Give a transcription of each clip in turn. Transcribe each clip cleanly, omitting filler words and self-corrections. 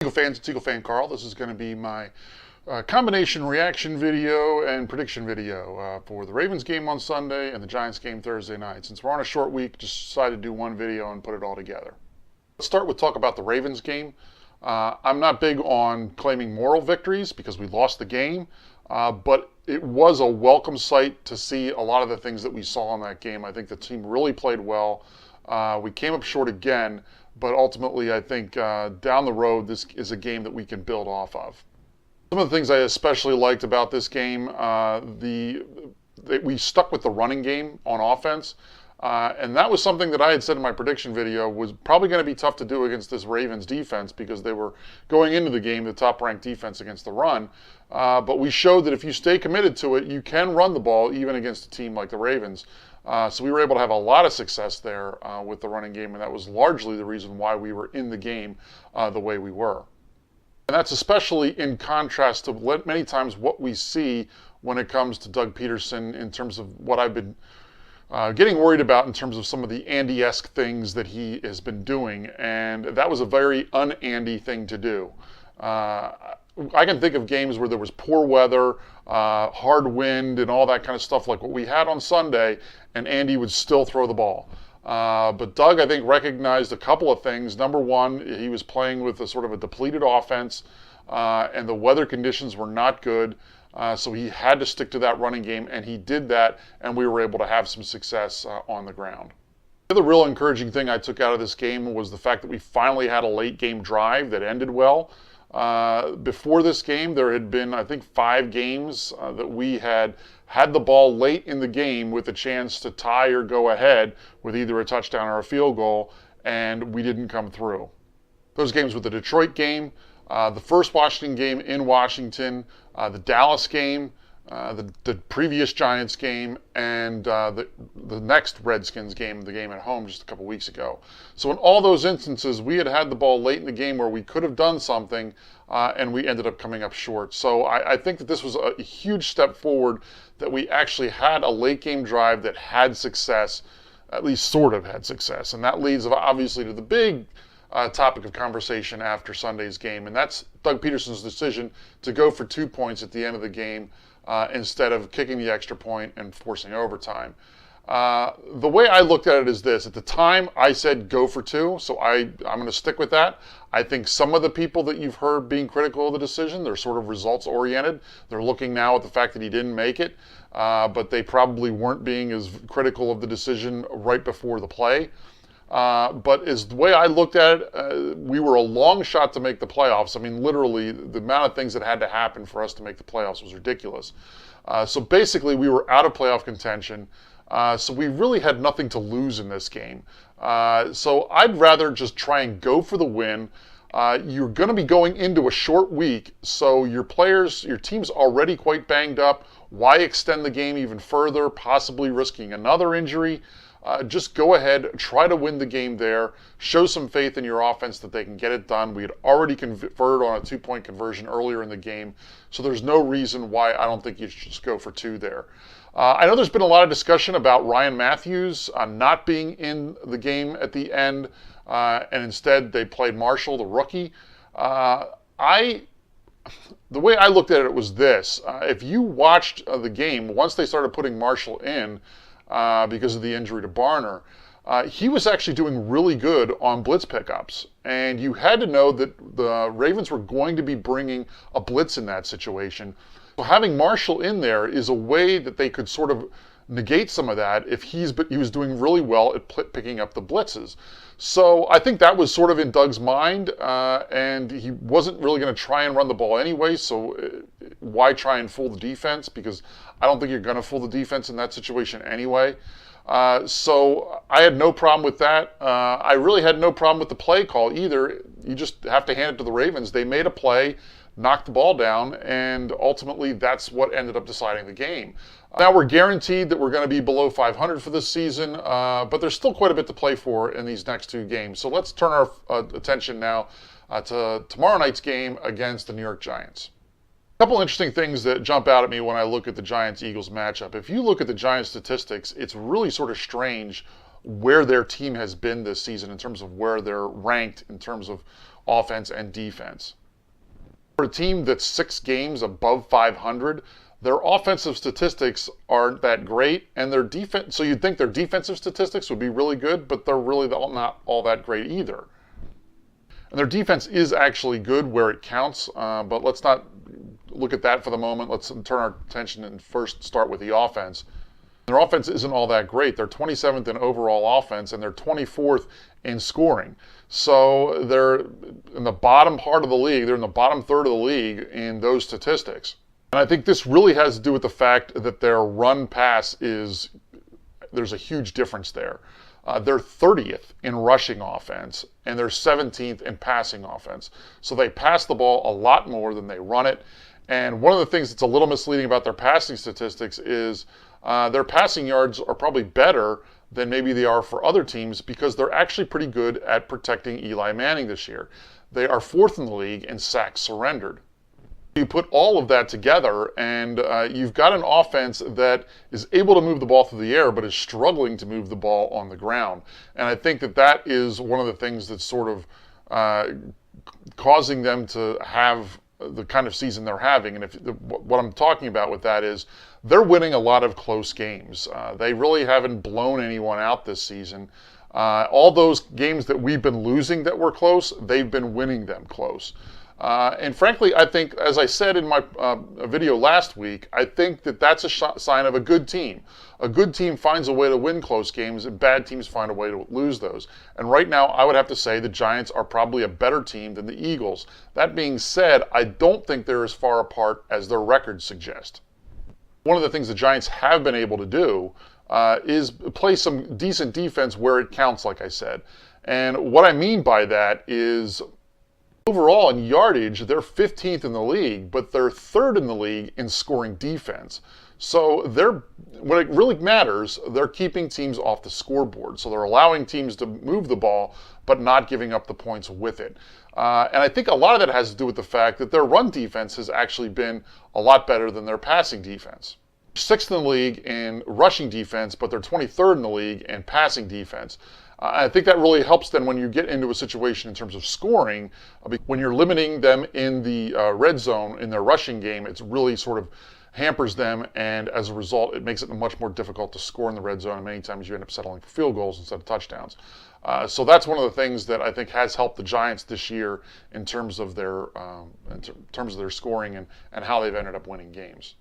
Eagle fans, it's EaglefanKarl. This is going to be my combination reaction video and prediction video for the Ravens game on Sunday and the Giants game Thursday night. Since we're on a short week, just decided to do one video and put it all together. Let's start with talk about the Ravens game. I'm not big on claiming moral victories because we lost the game, but it was a welcome sight to see a lot of the things that we saw in that game. I think the team really played well. We came up short again, but ultimately I think down the road this is a game that we can build off of. Some of the things I especially liked about this game, we stuck with the running game on offense. And that was something that I had said in my prediction video was probably going to be tough to do against this Ravens defense because they were going into the game the top-ranked defense against the run. But we showed that if you stay committed to it, you can run the ball even against a team like the Ravens. So we were able to have a lot of success there with the running game, and that was largely the reason why we were in the game the way we were. And that's especially in contrast to many times what we see when it comes to Doug Peterson in terms of what I've been getting worried about in terms of some of the Andy-esque things that he has been doing, and that was a very un-Andy thing to do. I can think of games where there was poor weather, hard wind, and all that kind of stuff like what we had on Sunday, and Andy would still throw the ball. But Doug, I think, recognized a couple of things. Number one, he was playing with a sort of a depleted offense, and the weather conditions were not good. So he had to stick to that running game, and he did that, and we were able to have some success on the ground. The other real encouraging thing I took out of this game was the fact that we finally had a late game drive that ended well. Before this game, there had been, I think, 5 games that we had the ball late in the game with a chance to tie or go ahead with either a touchdown or a field goal, and we didn't come through. Those games were the Detroit game, the first Washington game in Washington, the Dallas game, the previous Giants game, and the next Redskins game, the game at home just a couple weeks ago. So in all those instances, we had the ball late in the game where we could have done something, and we ended up coming up short. So I think that this was a huge step forward, that we actually had a late game drive that had success, at least sort of had success. And that leads obviously to the big topic of conversation after Sunday's game, and that's Doug Peterson's decision to go for 2 points at the end of the game instead of kicking the extra point and forcing overtime. The way I looked at it is this. At the time, I said go for 2, so I'm going to stick with that. I think some of the people that you've heard being critical of the decision, they're sort of results-oriented. They're looking now at the fact that he didn't make it, but they probably weren't being as critical of the decision right before the play. But as the way I looked at it, we were a long shot to make the playoffs. I mean, literally, the amount of things that had to happen for us to make the playoffs was ridiculous. So basically, we were out of playoff contention. So we really had nothing to lose in this game. So I'd rather just try and go for the win. You're going to be going into a short week, so your team's already quite banged up. Why extend the game even further, possibly risking another injury? Just go ahead, try to win the game there, show some faith in your offense that they can get it done. We had already converted on a 2-point conversion earlier in the game, so there's no reason why I don't think you should just go for 2 there. I know there's been a lot of discussion about Ryan Matthews not being in the game at the end, and instead they played Marshall, the rookie. The way I looked at it was this. If you watched the game, once they started putting Marshall in, because of the injury to Barner, he was actually doing really good on blitz pickups. And you had to know that the Ravens were going to be bringing a blitz in that situation. So having Marshall in there is a way that they could sort of negate some of that if he was doing really well at picking up the blitzes. So I think that was sort of in Doug's mind, and he wasn't really going to try and run the ball anyway, so why try and fool the defense? Because I don't think you're going to fool the defense in that situation anyway. So I had no problem with that. I really had no problem with the play call either. You just have to hand it to the Ravens. They made a play, knocked the ball down, and ultimately that's what ended up deciding the game. Now we're guaranteed that we're going to be below 500 for this season, but there's still quite a bit to play for in these next 2 games. So let's turn our attention now to tomorrow night's game against the New York Giants. A couple interesting things that jump out at me when I look at the Giants-Eagles matchup. If you look at the Giants statistics, it's really sort of strange where their team has been this season in terms of where they're ranked in terms of offense and defense. For a team that's 6 games above 500, their offensive statistics aren't that great, and their defense. So you'd think their defensive statistics would be really good, but they're really not all that great either. And their defense is actually good where it counts, but let's not look at that for the moment. Let's turn our attention and first start with the offense. Their offense isn't all that great. They're 27th in overall offense, and they're 24th in scoring. So they're in the bottom part of the league. They're in the bottom third of the league in those statistics. And I think this really has to do with the fact that their run pass there's a huge difference there. They're 30th in rushing offense, and they're 17th in passing offense. So they pass the ball a lot more than they run it. And one of the things that's a little misleading about their passing statistics is their passing yards are probably better than maybe they are for other teams because they're actually pretty good at protecting Eli Manning this year. They are 4th in the league in sacks surrendered. You put all of that together, and you've got an offense that is able to move the ball through the air, but is struggling to move the ball on the ground. And I think that is one of the things that's sort of causing them to have the kind of season they're having. And what I'm talking about with that is they're winning a lot of close games. They really haven't blown anyone out this season. All those games that we've been losing that were close, they've been winning them close. And frankly, I think, as I said in my video last week, I think that's a sign of a good team. A good team finds a way to win close games, and bad teams find a way to lose those. And right now, I would have to say the Giants are probably a better team than the Eagles. That being said, I don't think they're as far apart as their records suggest. One of the things the Giants have been able to do is play some decent defense where it counts, like I said. And what I mean by that is, overall in yardage, they're 15th in the league, but they're 3rd in the league in scoring defense. So when it really matters, they're keeping teams off the scoreboard. So they're allowing teams to move the ball, but not giving up the points with it. And I think a lot of that has to do with the fact that their run defense has actually been a lot better than their passing defense. 6th in the league in rushing defense, but they're 23rd in the league in passing defense. I think that really helps them when you get into a situation in terms of scoring. When you're limiting them in the red zone in their rushing game, it's really sort of hampers them, and as a result, it makes it much more difficult to score in the red zone, and many times you end up settling for field goals instead of touchdowns. So that's one of the things that I think has helped the Giants this year in terms of their scoring and how they've ended up winning games.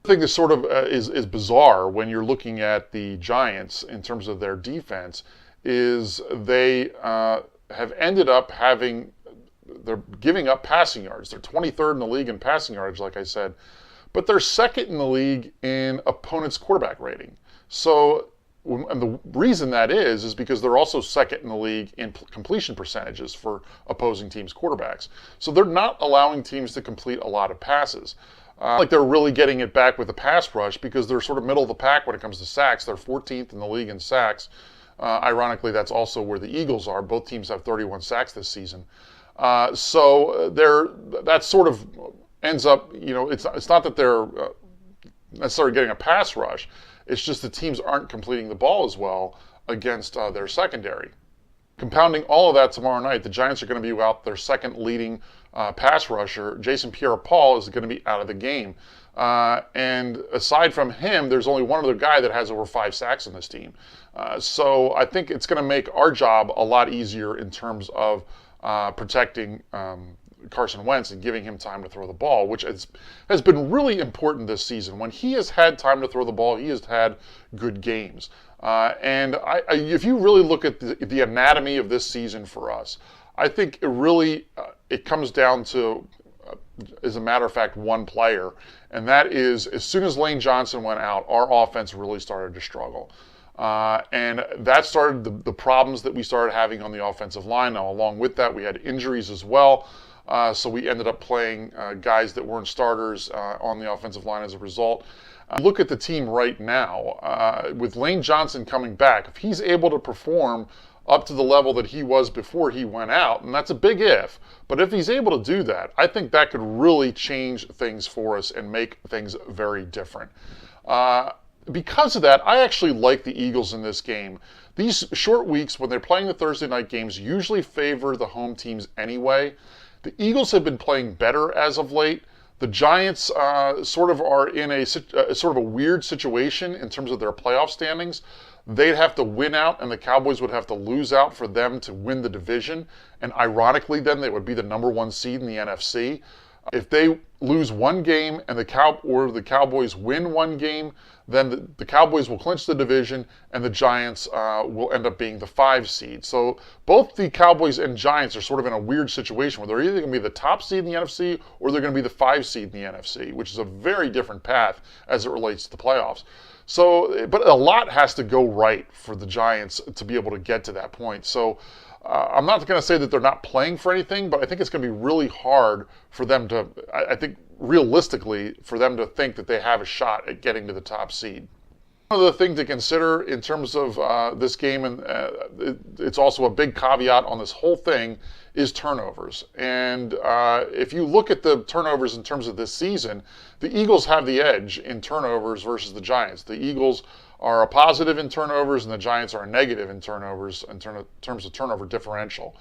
The thing that sort of is bizarre when you're looking at the Giants in terms of their defense is they have ended up they're giving up passing yards. They're 23rd in the league in passing yardage, like I said, but they're 2nd in the league in opponent's quarterback rating. So, and the reason that is because they're also 2nd in the league in completion percentages for opposing teams' quarterbacks. So they're not allowing teams to complete a lot of passes. Like they're really getting it back with the pass rush because they're sort of middle of the pack when it comes to sacks. They're 14th in the league in sacks. Ironically, that's also where the Eagles are. Both teams have 31 sacks this season. So that sort of ends up, it's not that they're necessarily getting a pass rush. It's just the teams aren't completing the ball as well against their secondary. Compounding all of that tomorrow night, the Giants are going to be without their 2nd leading pass rusher. Jason Pierre-Paul is going to be out of the game. And aside from him, there's only one other guy that has over 5 sacks on this team. So I think it's going to make our job a lot easier in terms of protecting Carson Wentz and giving him time to throw the ball, which has been really important this season. When he has had time to throw the ball, he has had good games. And if you really look at the anatomy of this season for us, I think it comes down to, as a matter of fact, one player, and that is as soon as Lane Johnson went out, our offense really started to struggle. And that started the problems that we started having on the offensive line. Now, along with that, we had injuries as well. So we ended up playing guys that weren't starters on the offensive line as a result. Look at the team right now. With Lane Johnson coming back, if he's able to perform up to the level that he was before he went out, and that's a big if, but if he's able to do that, I think that could really change things for us and make things very different. because of that, I actually like the Eagles in this game. These short weeks, when they're playing the Thursday night games, usually favor the home teams anyway. The Eagles have been playing better as of late. The Giants sort of are in a sort of a weird situation in terms of their playoff standings. They'd have to win out, and the Cowboys would have to lose out for them to win the division. And ironically, then they would be the #1 seed in the NFC. If they lose one game and the Cowboys win one game, then the Cowboys will clinch the division, and the Giants will end up being the 5 seed. So both the Cowboys and Giants are sort of in a weird situation where they're either going to be the top seed in the NFC or they're going to be the 5 seed in the NFC, which is a very different path as it relates to the playoffs. So, but a lot has to go right for the Giants to be able to get to that point. So I'm not going to say that they're not playing for anything, but I think it's going to be really hard for them to, I think realistically, for them to think that they have a shot at getting to the top seed. One of the things to consider in terms of this game, and it's also a big caveat on this whole thing, is turnovers. And if you look at the turnovers in terms of this season, the Eagles have the edge in turnovers versus the Giants. The Eagles are a positive in turnovers, and the Giants are a negative in turnovers in terms of turnover differential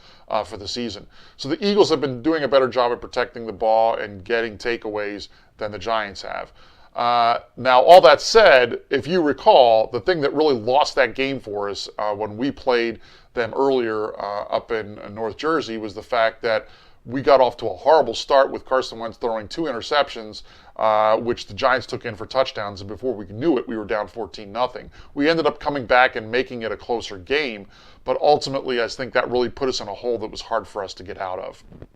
for the season. So the Eagles have been doing a better job at protecting the ball and getting takeaways than the Giants have. Now, all that said, if you recall, the thing that really lost that game for us when we played them earlier up in North Jersey was the fact that we got off to a horrible start with Carson Wentz throwing 2 interceptions, which the Giants took in for touchdowns, and before we knew it, we were down 14-0. We ended up coming back and making it a closer game, but ultimately I think that really put us in a hole that was hard for us to get out of. As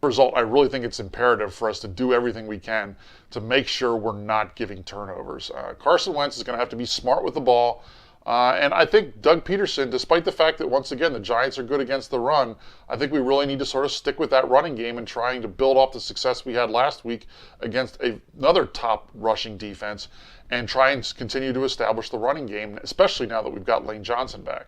a result, I really think it's imperative for us to do everything we can to make sure we're not giving turnovers. Carson Wentz is going to have to be smart with the ball. And I think Doug Peterson, despite the fact that, once again, the Giants are good against the run, I think we really need to sort of stick with that running game and trying to build off the success we had last week against another top rushing defense and try and continue to establish the running game, especially now that we've got Lane Johnson back.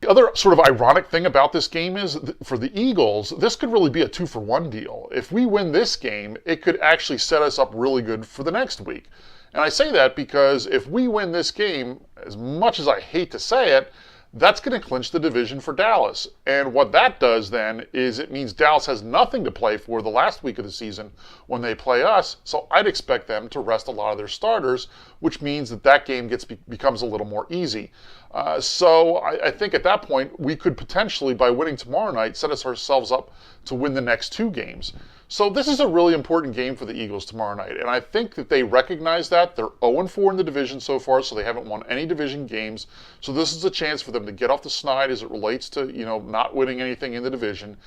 The other sort of ironic thing about this game is, for the Eagles, this could really be a 2-for-1 deal. If we win this game, it could actually set us up really good for the next week. And I say that because if we win this game, as much as I hate to say it, that's going to clinch the division for Dallas. And what that does then is it means Dallas has nothing to play for the last week of the season when they play us. So I'd expect them to rest a lot of their starters, which means that game becomes a little more easy. So I think at that point, we could potentially, by winning tomorrow night, set ourselves up to win the next 2 games. So this is a really important game for the Eagles tomorrow night, and I think that they recognize that. They're 0-4 in the division so far, so they haven't won any division games. So this is a chance for them to get off the snide as it relates to, not winning anything in the division.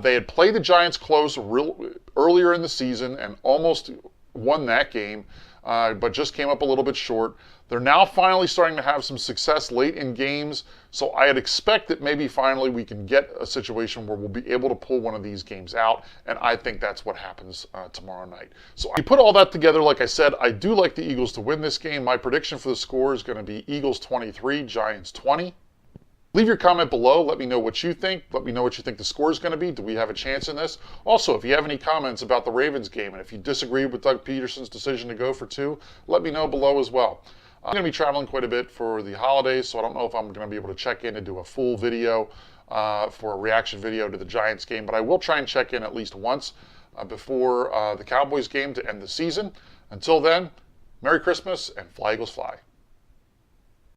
They had played the Giants close earlier in the season and almost won that game, but just came up a little bit short. They're now finally starting to have some success late in games, so I'd expect that maybe finally we can get a situation where we'll be able to pull one of these games out, and I think that's what happens tomorrow night. So you put all that together, like I said, I do like the Eagles to win this game. My prediction for the score is going to be Eagles 23, Giants 20. Leave your comment below. Let me know what you think. Let me know what you think the score is going to be. Do we have a chance in this? Also, if you have any comments about the Ravens game, and if you disagree with Doug Peterson's decision to go for 2, let me know below as well. I'm going to be traveling quite a bit for the holidays, so I don't know if I'm going to be able to check in and do a full video for a reaction video to the Giants game, but I will try and check in at least once before the Cowboys game to end the season. Until then, Merry Christmas and Fly Eagles Fly.